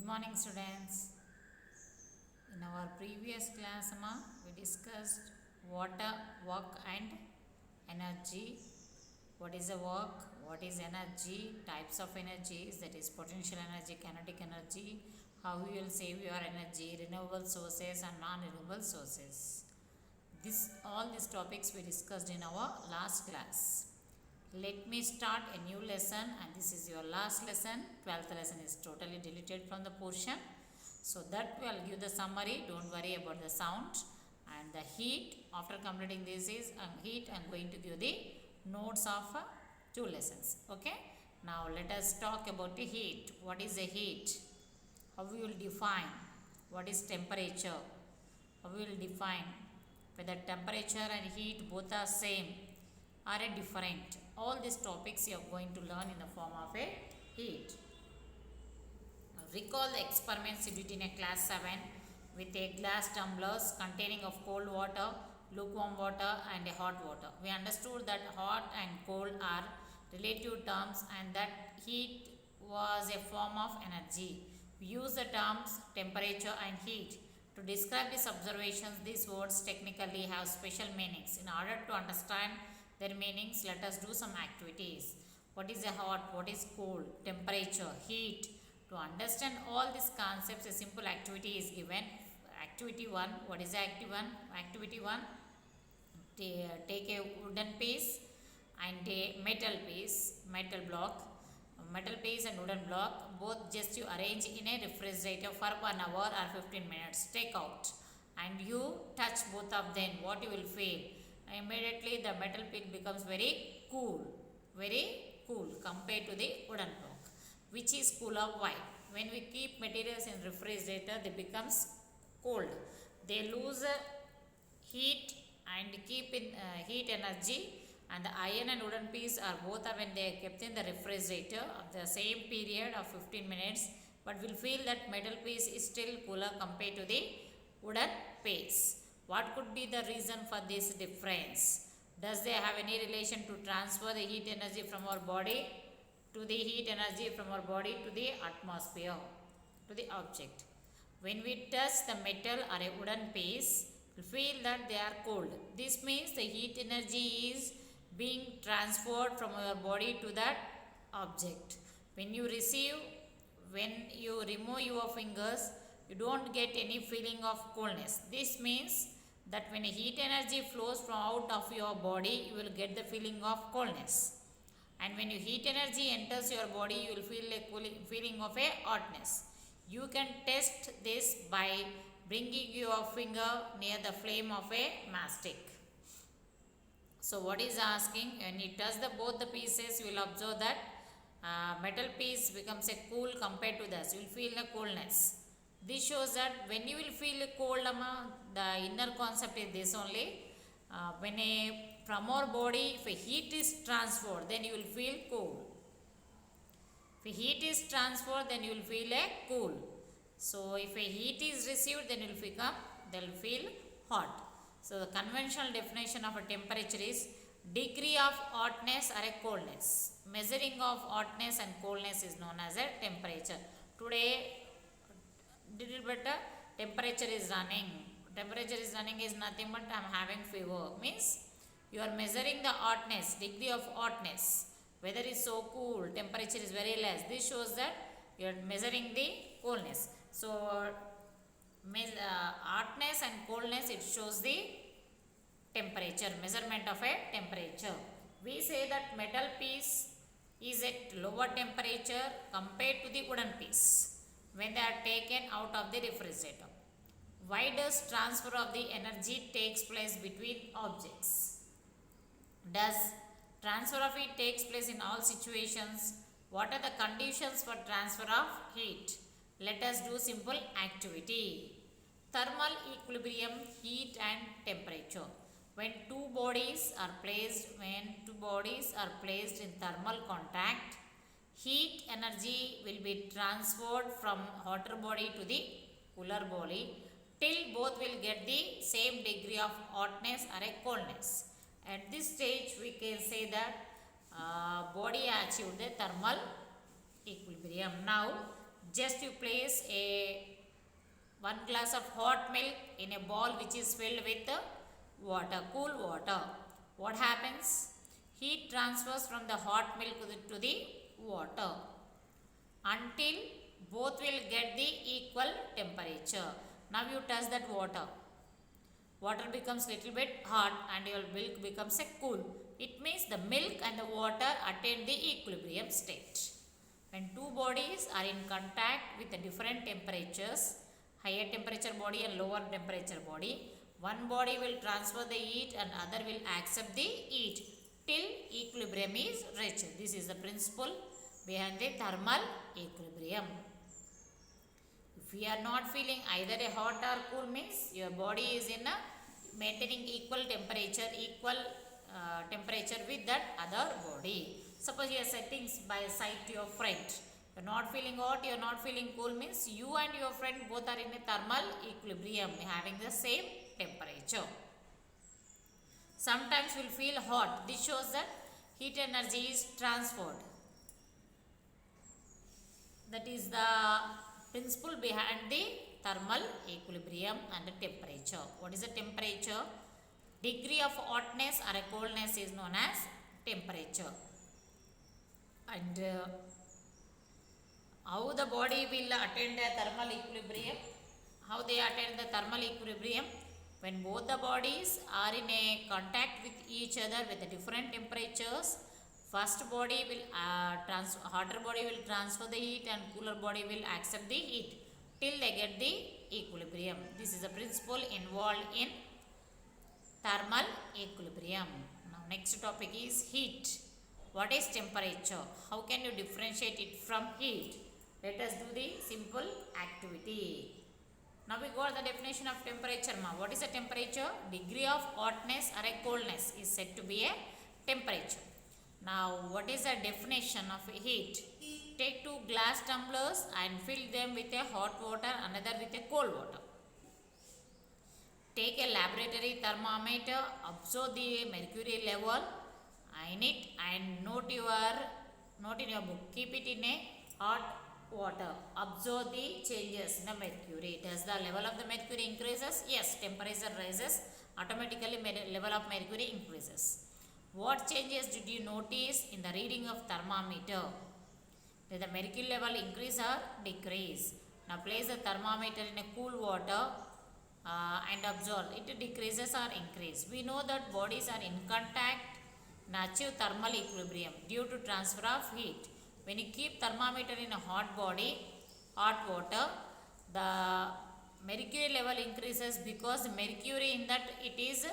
Good morning, students. In our previous class, we discussed water, work, and energy. What is a work? What is energy? Types of energies, that is potential energy, kinetic energy. How you will save your energy, renewable sources and non-renewable sources. All these topics we discussed in our last class. Let me start a new lesson, and this is your last lesson. 12th lesson is totally deleted from the portion. So that will give the summary. Don't worry about the sound. And the heat, after completing this is heat, I am going to give the notes of 2 lessons. Okay. Now let us talk about the heat. What is the heat? How we will define? What is temperature? How we will define whether temperature and heat both are same or different. All these topics you are going to learn in the form of a heat. Recall the experiments you did in a class 7 with a glass tumblers containing of cold water, lukewarm water and hot water. We understood that hot and cold are relative terms and that heat was a form of energy. We use the terms temperature and heat. To describe these observations, these words technically have special meanings. In order to understand their meanings, let us do some activities. What is a hot? What is cold? Temperature, heat. To understand all these concepts, a simple activity is given. Activity 1. What is activity 1? Activity 1. Take a wooden piece and a metal block. Metal piece and wooden block, both just you arrange in a refrigerator for 1 hour or 15 minutes. Take out and you touch both of them. What you will feel? Immediately the metal piece becomes very cool compared to the wooden block, which is cooler. Why? When we keep materials in refrigerator, they becomes cold. They lose heat and keep in heat energy. And the iron and wooden piece are both when they are kept in the refrigerator of the same period of 15 minutes, but we'll feel that metal piece is still cooler compared to the wooden piece. What could be the reason for this difference? Does they have any relation to transfer the heat energy from our body to the heat energy from our body to the atmosphere, to the object? When we touch the metal or a wooden piece, we feel that they are cold. This means the heat energy is being transferred from your body to that object. When you remove your fingers, you don't get any feeling of coldness. This means that when heat energy flows from out of your body, you will get the feeling of coldness. And when your heat energy enters your body, you will feel a feeling of a hotness. You can test this by bringing your finger near the flame of a matchstick. So what is asking, when you touch both the pieces, you will observe that metal piece becomes a cool compared to this. You will feel the coolness. This shows that when you will feel cold, the inner concept is this only. From our body, if a heat is transferred, then you will feel cool. If heat is transferred, then you will feel a cool. So if a heat is received, then you will feel hot. So the conventional definition of a temperature is degree of hotness or a coldness. Measuring of hotness and coldness is known as a temperature. Today, little better, temperature is running. Temperature is running is nothing but I am having fever. Means you are measuring the hotness, degree of hotness. Weather is so cool, temperature is very less. This shows that you are measuring the coolness. So hotness and coldness, it shows the temperature, measurement of a temperature. We say that metal piece is at lower temperature compared to the wooden piece when they are taken out of the refrigerator. Why does transfer of the energy takes place between objects? Does transfer of heat takes place in all situations? What are the conditions for transfer of heat? Let us do simple activity. Thermal equilibrium, heat and temperature. When two bodies are placed in thermal contact, heat energy will be transferred from hotter body to the cooler body till both will get the same degree of hotness or a coldness. At this stage, we can say that body achieved the thermal equilibrium. Now, Just you place a 1 glass of hot milk in a bowl which is filled with water, cool water. What happens? Heat transfers from the hot milk to the water until both will get the equal temperature. Now you touch that water. Water becomes little bit hot and your milk becomes a cool. It means the milk and the water attain the equilibrium state. When two bodies are in contact with the different temperatures, higher temperature body and lower temperature body, one body will transfer the heat and other will accept the heat till equilibrium is reached. This is the principle behind the thermal equilibrium. If we are not feeling either a hot or cool, means your body is in a maintaining equal temperature with that other body. Suppose you are sitting by side to your friend. You are not feeling hot, you are not feeling cool, means you and your friend both are in a thermal equilibrium, having the same temperature. Sometimes we will feel hot. This shows that heat energy is transferred. That is the principle behind the thermal equilibrium and the temperature. What is the temperature? Degree of hotness or a coldness is known as temperature. And how the body will attain the thermal equilibrium? How they attain the thermal equilibrium? When both the bodies are in a contact with each other with the different temperatures, first body will hotter body will transfer the heat and cooler body will accept the heat till they get the equilibrium. This is the principle involved in thermal equilibrium. Now next topic is heat. What is temperature? How can you differentiate it from heat? Let us do the simple activity. Now we got the definition of temperature. What is a temperature? Degree of hotness or a coldness is said to be a temperature. Now what is the definition of heat? Take 2 glass tumblers and fill them with a hot water, another with a cold water. Take a laboratory thermometer, observe the mercury level in it and note in your book. Keep it in a hot water. Observe the changes in the mercury. Does the level of the mercury increases? Yes, temperature rises. Automatically level of mercury increases. What changes did you notice in the reading of thermometer? Did the mercury level increase or decrease? Now place the thermometer in a cool water and observe it decreases or increase. We know that bodies are in contact and achieve thermal equilibrium due to transfer of heat. When you keep thermometer in a hot water, the mercury level increases because the mercury in that it is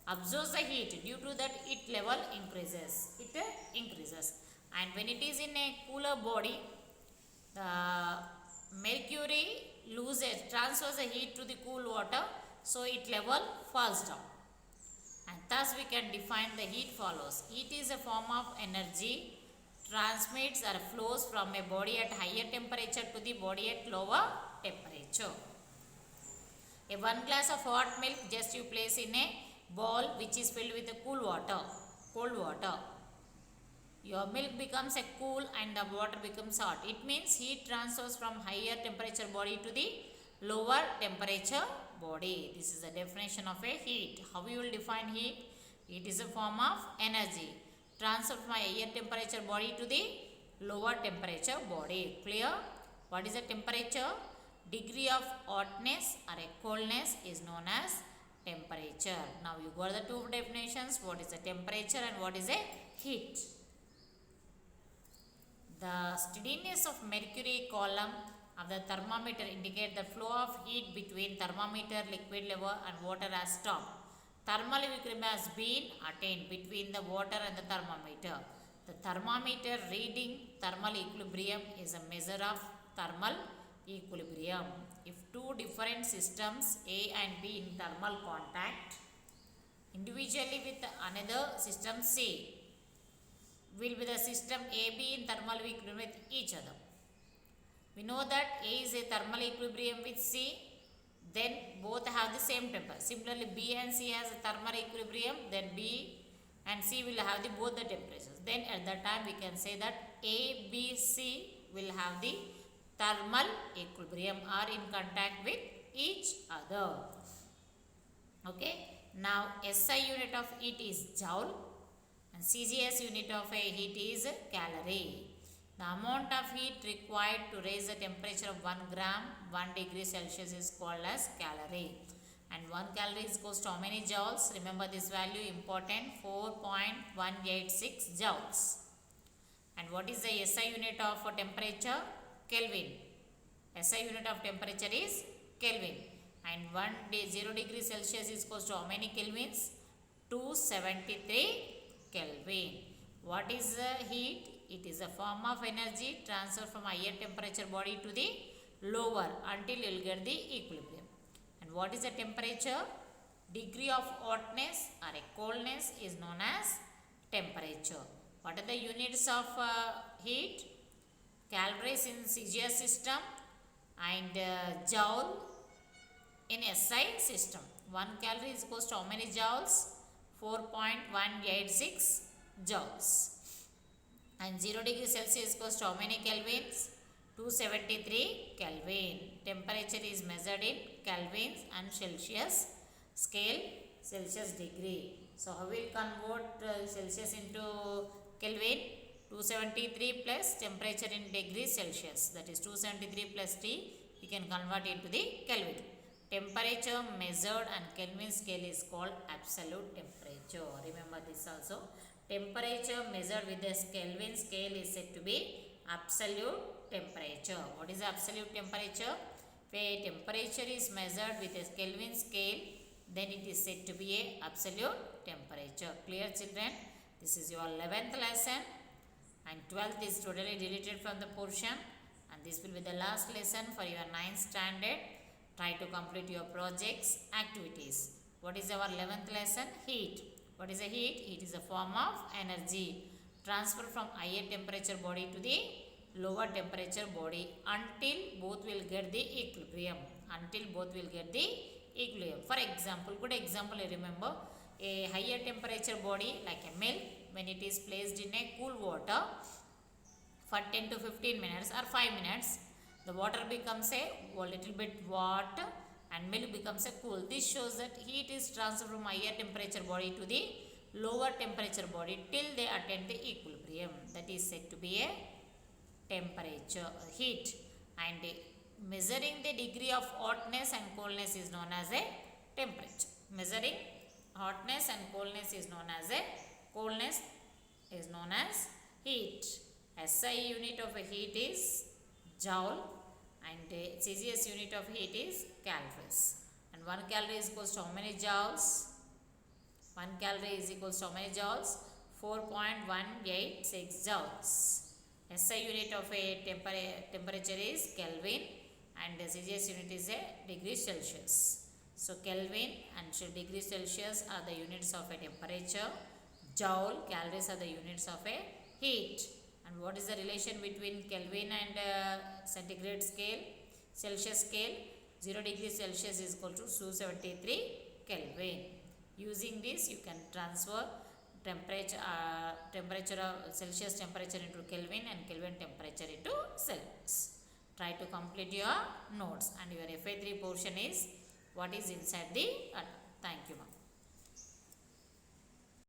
absorbs the heat. Due to that, it level increases. And when it is in a cooler body, the mercury transfers the heat to the cool water, so it level falls down. And thus we can define the heat follows. Heat is a form of energy transmits or flows from a body at higher temperature to the body at lower temperature. A 1 glass of hot milk, just you place in a bowl which is filled with a cold water. Your milk becomes a cool and the water becomes hot. It means heat transfers from higher temperature body to the lower temperature body. This is the definition of a heat. How you will define heat? It is a form of energy transferred from a higher temperature body to the lower temperature body. Clear? What is the temperature? Degree of hotness or a coldness is known as temperature. Now you got the two definitions. What is the temperature and what is a heat? The steadiness of mercury column of the thermometer indicate the flow of heat between thermometer liquid level and water has stopped. Thermal equilibrium has been attained between the water and the thermometer. The thermometer reading thermal equilibrium is a measure of thermal equilibrium. If two different systems A and B in thermal contact individually with another system C, will be the system AB in thermal equilibrium with each other. We know that A is a thermal equilibrium with C, then both have the same temperature. Similarly, B and C has a thermal equilibrium, then B and C will have both the temperatures. Then at that time we can say that A, B, C will have the thermal equilibrium or in contact with each other. Okay, now SI unit of heat is joule and CGS unit of a heat is calorie. The amount of heat required to raise the temperature of 1 gram 1 degree Celsius is called as calorie. And 1 calorie is equals to how many joules? Remember this value important, 4.186 joules. And what is the SI unit of temperature? Kelvin. SI unit of temperature is Kelvin. And 0 degree Celsius is equals to how many kelvins? 273 Kelvin. What is heat? It is a form of energy transferred from higher temperature body to the lower until you will get the equilibrium. And what is the temperature? Degree of hotness or a coldness is known as temperature. What are the units of heat? Calories in CGS system and joule in SI system. 1 calorie is equals to how many joules? 4.186 joules. And 0 degree Celsius is equals to how many kelvins? 273 Kelvin. Temperature is measured in kelvins and Celsius scale, Celsius degree. So how will convert Celsius into Kelvin? 273 plus temperature in degree Celsius, that is 273 plus T, you can convert into the Kelvin. Temperature measured and Kelvin scale is called absolute temperature. Remember this also. Temperature measured with the Kelvin scale is said to be absolute temperature. What is absolute temperature? If a temperature is measured with a Kelvin scale, then it is said to be a absolute temperature. Clear, children? This is your 11th lesson and 12th is totally deleted from the portion, and this will be the last lesson for your 9th standard. Try to complete your projects, activities. What is our 11th lesson? Heat. What is a heat? Heat is a form of energy transferred from higher temperature body to the lower temperature body until both will get the equilibrium. Until both will get the equilibrium. For example, good example you remember, a higher temperature body like a milk, when it is placed in a cool water for 10 to 15 minutes or 5 minutes, the water becomes a little bit hot and milk becomes a cool. This shows that heat is transferred from higher temperature body to the lower temperature body till they attain the equilibrium. That is said to be a temperature heat. And measuring the degree of hotness and coldness is known as a temperature. Measuring hotness and coldness is known as a heat. SI unit of a heat is joule and CGS unit of heat is calories. And 1 calorie is equals to how many joules? 1 calorie is equals to how many joules? 4.186 joules. SI unit of a temperature is Kelvin and the CGS unit is a degree Celsius. So Kelvin and degree Celsius are the units of a temperature. Joule, calories are the units of a heat. And what is the relation between Kelvin and centigrade scale, Celsius scale? 0 degree Celsius is equal to 273 Kelvin. Using this, you can transfer temperature of Celsius temperature into Kelvin and Kelvin temperature into Celsius. Try to complete your notes, and your FA3 portion is what is inside the. Thank you, ma'am.